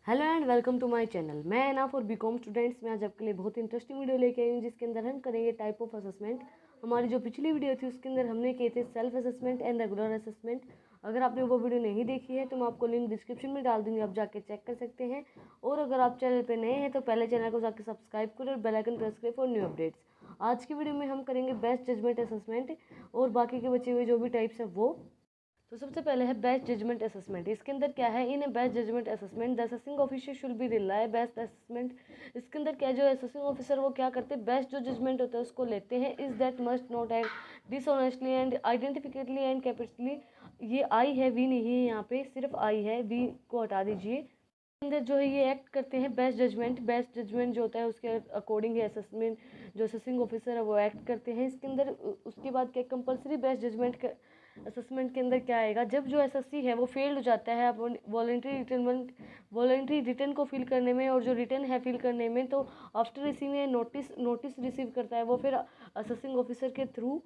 Hello and welcome to my channel. मैं Anna for BCom students में आज आपके लिए बहुत इंटरेस्टिंग वीडियो लेके आई हूँ, जिसके अंदर हम करेंगे टाइप ऑफ असेसमेंट। हमारी जो पिछली वीडियो थी उसके अंदर हमने किए थे self assessment and regular assessment. अगर आपने वो वीडियो नहीं देखी है तो मैं आपको लिंक डिस्क्रिप्शन में डाल दूँगी, आप जाके चेक कर सकते हैं। और अगर आप चैनल पर नए हैं तो पहले चैनल को जाकर सब्सक्राइब करें और बेल आइकन प्रेस करें फॉर न्यू अपडेट्स। आज की वीडियो में हम करेंगे बेस्ट जजमेंट असेसमेंट और बाकी के बचे हुए जो भी टाइप्स हैं वो। तो सबसे पहले है बेस्ट जजमेंट असेसमेंट। इसके अंदर क्या है, in best judgement assessment the assessing officer should be rely best assessment. इसके अंदर क्या है, जो असेसिंग ऑफिसर वो क्या करते हैं, बेस्ट जो जजमेंट होता है उसको लेते हैं। Is that must not and dishonestly and identifiably and capitally. ये आई है, वी नहीं है, यहाँ पे सिर्फ आई है, वी को हटा दीजिए। अंदर जो है ये एक्ट करते हैं बेस्ट जजमेंट। बेस्ट जजमेंट जो होता है उसके अकॉर्डिंग है असेसमेंट, जो असेसिंग ऑफिसर है वो एक्ट करते हैं। इसके अंदर उसके बाद क्या कंपलसरी बेस्ट जजमेंट असेसमेंट के अंदर क्या आएगा, जब जो एसएससी है वो फेल्ड हो जाता है वॉलेंट्री रिटर्न को फिल करने में, और जो रिटर्न है फिल करने में, तो आफ्टर रिसीविंग नोटिस रिसीव करता है वो फिर असेसिंग ऑफिसर के through.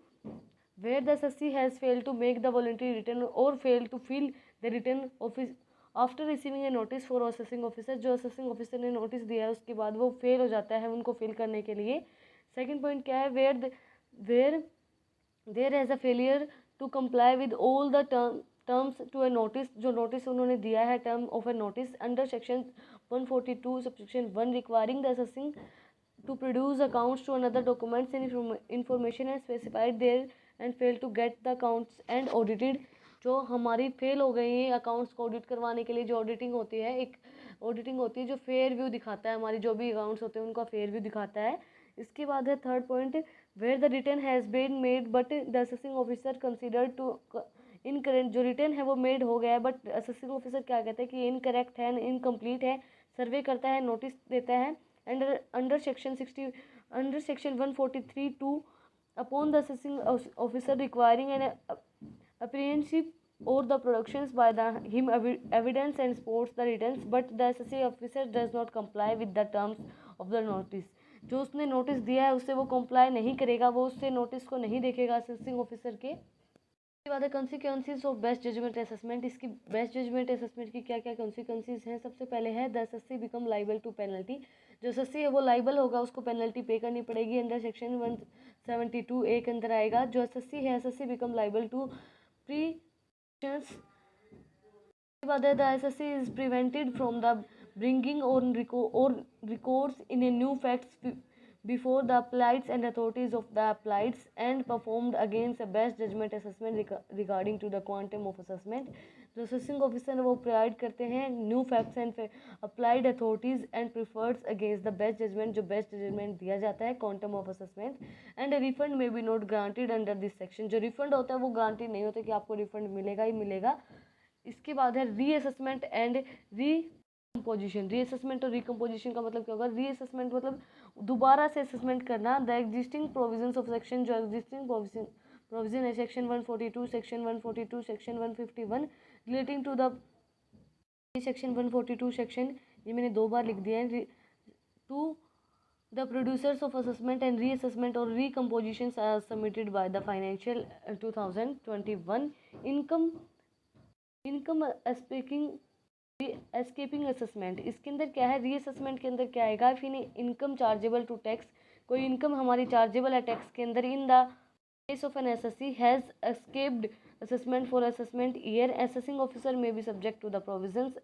Where the assessee has failed to make the voluntary return और fail to fill the return office after receiving a notice for assessing officer, जो असेसिंग ऑफिसर ने notice दिया है उसके बाद वो फेल हो जाता है उनको फिल करने के लिए। सेकंड पॉइंट क्या है, where there as a failure to comply with all the terms to a notice, जो नोटिस उन्होंने दिया है term of a notice under section 142 subsection 1 requiring the assessing to produce accounts to another documents and information and specified there and fail to get the accounts and audited। जो हमारी fail हो गई है accounts को audit करवाने के लिए, जो ऑडिटिंग होती है, एक ऑडिटिंग होती है जो फेयर व्यू दिखाता है, हमारी जो भी अकाउंट्स होते हैं उनका फेयर व्यू दिखाता है। इसके बाद है third point, where the return has been made but the assessing officer considered to incorrect. जो रिटर्न है वो मेड हो गया है बट असेसिंग ऑफिसर क्या कहते हैं कि इनकरेक्ट है, इनकम्प्लीट है, सर्वे करता है, नोटिस देता है under section 143(2) upon the assessing officer requiring an apprehensive or the productions by the him evidence and supports the returns, but the assessing officer does not comply with the terms of the notice। जो उसने notice दिया है उससे वो comply नहीं करेगा, वो उससे नोटिस को नहीं देखेगा असेसिंग ऑफिसर के। उसके बाद है consequences of best judgement assessment. इसकी बेस्ट जजमेंट असेसमेंट की क्या क्या कॉन्सिक्वेंसेज हैं। सबसे पहले है the assessee become liable to penalty. जो एसएससी है वो लाइबल होगा, उसको पेनल्टी पे करनी पड़ेगी। अंडर सेक्शन 172A के अंदर आएगा। जो एसएससी है, assessee become liable to pre. उसके बाद है the assessee is prevented from the bringing or records in a new facts before the applieds and authorities of the applieds and performed against a best judgment assessment regarding to the quantum of assessment। जो assessing officer वो provide करते हैं new facts and applied authorities and prefers against the best judgment, जो best judgment दिया जाता है quantum of assessment. And refund may be not granted under this section. जो refund होता है वो गारंटी नहीं होता कि आपको रिफंड मिलेगा ही मिलेगा। इसके बाद है reassessment and रीकम्पोजिशन। Reassessment or recomposition का मतलब क्या होगा, रीअसेसमेंट मतलब दोबारा से असेसमेंट करना। The existing provisions of section, जो एग्जिस्टिंग प्रोविजन है section 142, section 142, section 151 relating to the section 142 section, ये मैंने 2 बार लिख दिया है, to the producers of assessment and reassessment or recomposition submitted by the financial 2021 income escaping assessment. इसके अंदर क्या है, रीअसेसमेंट के अंदर क्या आएगा, फिर इनकम चार्जेबल टू टैक्स। कोई इनकम हमारी चार्जेबल है टैक्स के अंदर। In the case of an assessee has escaped assessment for assessment year, assessing officer may be subject to the provisions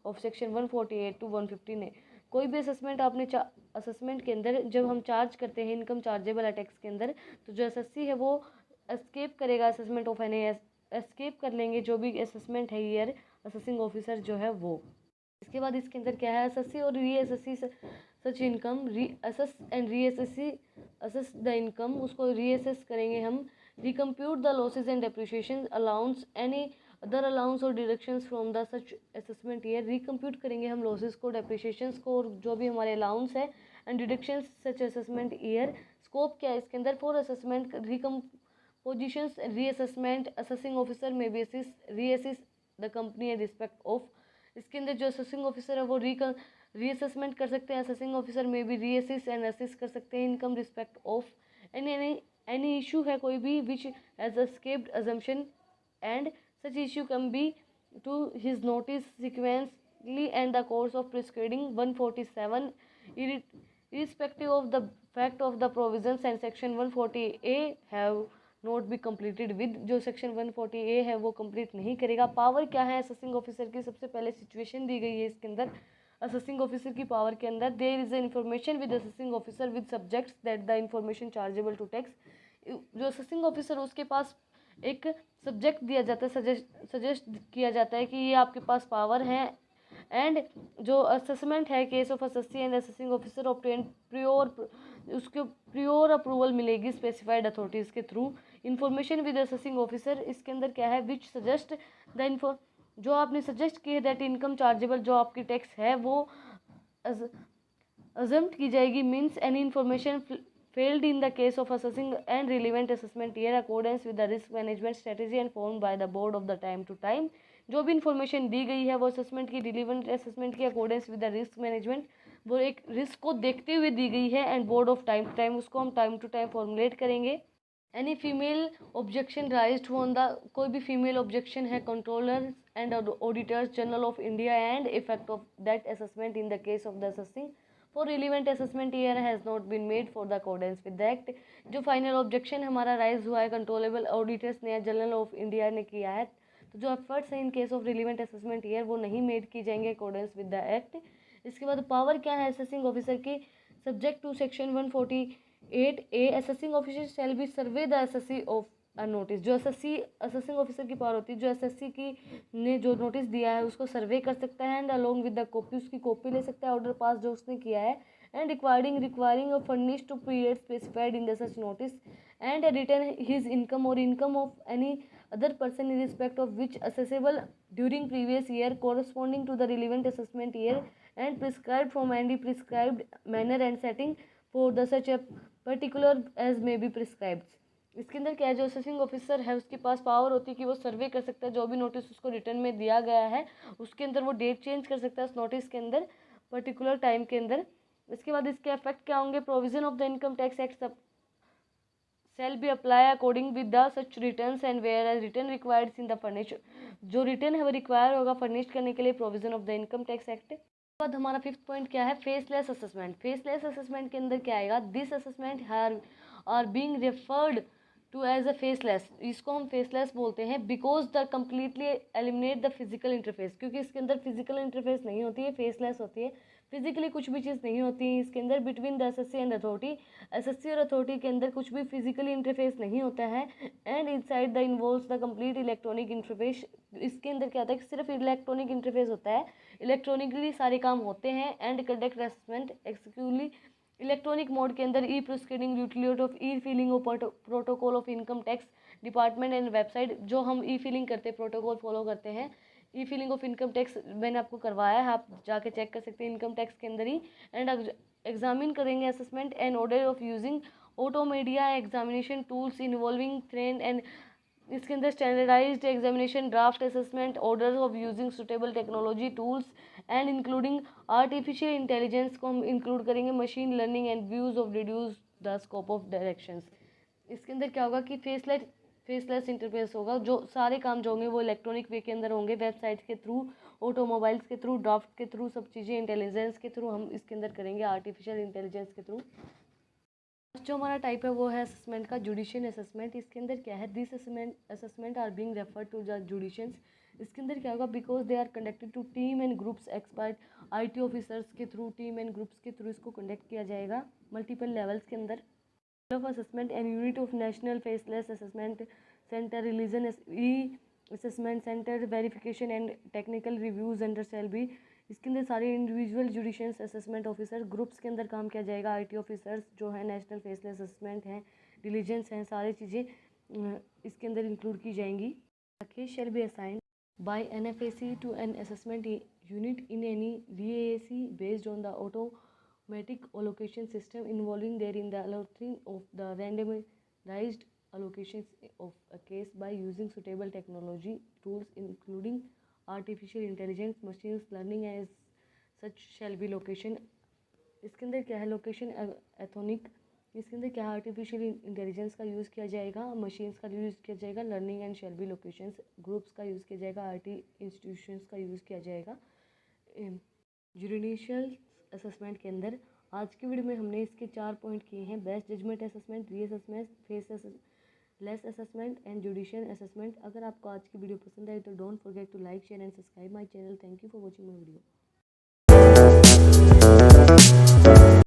of section 148 to 115 है। कोई भी असेसमेंट आपने assessment के अंदर जब हम चार्ज करते हैं इनकम चार्जेबल है टैक्स के अंदर, तो जो एसएससी है वो एस्केप करेगा असेसमेंट ऑफ एन एस्केप कर लेंगे जो भी असेसमेंट है ईयर असेसिंग ऑफिसर जो है वो। इसके बाद इसके अंदर क्या है, assess or reassess such income reassess and reassess assess the income, उसको रीअसेस करेंगे हम। Recompute the losses and depreciation allowance any other allowance or deductions from the such assessment year. Recompute करेंगे हम लॉसेज को, डेप्रिशिएशंस को, और जो भी हमारे अलाउंस है and deductions such assessment year. Scope क्या है इसके अंदर, for assessment recompositions reassessment assessing officer may be reassess the company in respect of. इसके अंदर जो असेसिंग ऑफिसर है वो रीअसेसमेंट कर सकते हैं, असेसिंग ऑफिसर में भी रीअसेस एंड असेस कर सकते हैं income respect of any issue है कोई भी which has escaped assumption and such issue can be to his notice sequence correctly and the course of prescribing 147 irrespective of the fact of the provisions and section 140A have not be completed with। जो section 140A है वो complete नहीं करेगा। Power क्या है assessing officer की, सबसे पहले सिचुएशन दी गई है इसके अंदर। असेसिंग ऑफिसर की पावर के अंदर there is information with assessing officer with subjects that the information chargeable to tax. जो असेसिंग ऑफिसर उसके पास एक सब्जेक्ट दिया जाता है, सजेस्ट किया जाता है कि ये आपके पास पावर है। एंड जो असेसमेंट है case of assessee and assessing officer obtain pure, उसके प्योर अप्रूवल मिलेगी स्पेसिफाइड अथॉरिटीज़ के through. Information with assessing officer इसके अंदर क्या है, विच सजेस्ट द इन्फो, जो आपने सजेस्ट किए दैट इनकम चार्जेबल जो आपकी टैक्स है वो अजम्प्ट की जाएगी। Means any information failed in the case of assessing and relevant assessment year accordance with the risk management strategy and formed by the board of the time to time। जो भी information दी गई है वो assessment की relevant assessment की accordance with the risk management, वो एक risk को देखते हुए दी गई है and board of time to time, उसको हम टाइम टू टाइम फॉर्मुलेट करेंगे। Any female objection raised on the, कोई भी फीमेल ऑब्जेक्शन है controller and auditors general of India and effect of that assessment in the case of the assessing for relevant assessment year has not been made for the accordance with the act. जो final objection हमारा rise हुआ है controllable auditors ने, general of India ने किया है, तो जो एफर्ट्स हैं in case of relevant assessment year वो नहीं मेड की जाएंगे अकॉर्डेंस विद द एक्ट। इसके बाद पावर क्या है असेसिंग ऑफिसर की, subject to section 148A assessing officer shall be survey the assessee of a notice. जो एसएससी असेसिंग ऑफिसर की पावर होती है, जो एसएससी की ने जो नोटिस दिया है उसको सर्वे कर सकता है and along with the copy, उसकी कॉपी ले सकता है ऑर्डर पास जो उसने किया है, and requiring of furnish to period specified in the such notice and return his income or income of any other person in respect of which assessable during previous year corresponding to the relevant assessment year and prescribed from any prescribed manner and setting for the such a particular as may be prescribed. इसके अंदर क्या है, जो assessing officer है उसके पास power होती है कि वो सर्वे कर सकता है, जो भी नोटिस उसको रिटर्न में दिया गया है उसके अंदर वो डेट चेंज कर सकता है उस नोटिस के अंदर पर्टिकुलर टाइम के अंदर। इसके बाद इसके इफेक्ट क्या होंगे, provision of the income tax act सब shall be apply according with the such returns and whereas return required in the furnish, जो रिटर्न है वो रिक्वायर होगा फर्निश करने के लिए provision of the income tax act. बाद हमारा फिफ्थ पॉइंट क्या है, फेसलेस असेसमेंट। फेसलेस असेसमेंट के अंदर क्या आएगा, this assessment are being referred to as a faceless, इसको हम फेसलेस बोलते हैं because the completely eliminate the physical interface, क्योंकि इसके अंदर फिजिकल इंटरफेस नहीं होती है, फेसलेस होती है, फिजिकली कुछ भी चीज़ नहीं होती है इसके अंदर between the assessee and authority. SSC और अथॉरिटी के अंदर कुछ भी फिजिकली इंटरफेस नहीं होता है and inside the involves the complete electronic interface. इसके अंदर क्या होता है कि सिर्फ इलेक्ट्रॉनिक इंटरफेस होता है, इलेक्ट्रॉनिकली सारे काम होते हैं and conduct assessment exclusively electronic mode के अंदर। E proceeding utility of e filing of protocol of income tax department and website, जो हम ई फिलिंग करते हैं प्रोटोकॉल फॉलो करते हैं। ई फिलिंग ऑफ इनकम टैक्स मैंने आपको करवाया है, आप जाके चेक कर सकते हैं इनकम टैक्स के अंदर ही। एंड एग्जामिन करेंगे assessment and order of using automated examination tools involving train and, इसके अंदर standardized examination draft assessment orders of using suitable technology tools and including artificial intelligence को हम इंक्लूड करेंगे, machine learning and views of reduce the scope of directions. इसके अंदर क्या होगा कि फेसलेस इंटरफेस होगा, जो सारे काम जो होंगे वो इलेक्ट्रॉनिक वे के अंदर होंगे, वेबसाइट्स के थ्रू, ऑटोमोबाइल्स के थ्रू, ड्राफ्ट के थ्रू, सब चीज़ें इंटेलिजेंस के थ्रू हम इसके अंदर करेंगे, आर्टिफिशियल इंटेलिजेंस के थ्रू। जो हमारा टाइप है वो है असेसमेंट का जुडिशियल असेसमेंट। इसके अंदर क्या है, this assessment are being referred to the jurisdictions. इसके अंदर क्या होगा, because they are conducted to team and groups expert IT officers के थ्रू, टीम एंड ग्रुप्स के थ्रू इसको कंडक्ट किया जाएगा मल्टीपल लेवल्स के अंदर। Of assessment and unit of national faceless assessment centre regional e assessment centre verification and technical reviews under cell be. इसके अंदर सारे individual judicial assessment officer groups के अंदर काम किया जाएगा, आईटी ऑफिसर्स जो है, नेशनल फेसलेस असेसमेंट हैं, डिलीजेंस हैं, सारी चीज़ें इसके अंदर इंक्लूड की जाएंगी। Case shall be assigned by NFAC to an assessment unit in any DAAC based on the automatic allocation system involving therein the allotting of the randomized allocations of a case by using suitable technology tools including artificial intelligence, machines learning as such shall be location। इसके अंदर क्या है, location ethanoic, इसके अंदर क्या है, artificial intelligence का use किया जाएगा, मशीन्स का यूज़ किया जाएगा, learning and shall be locations, groups का यूज़ किया जाएगा, आईटी इंस्टीट्यूशंस का यूज़ किया जाएगा। जुडिशियल असेसमेंट के अंदर आज की वीडियो में हमने इसके 4 पॉइंट किए हैं। Best judgement assessment, reassessment, faceless assessment and judicial assessment. अगर आपको आज की वीडियो पसंद आई तो don't forget to like, share and subscribe my channel. Thank you for watching my video.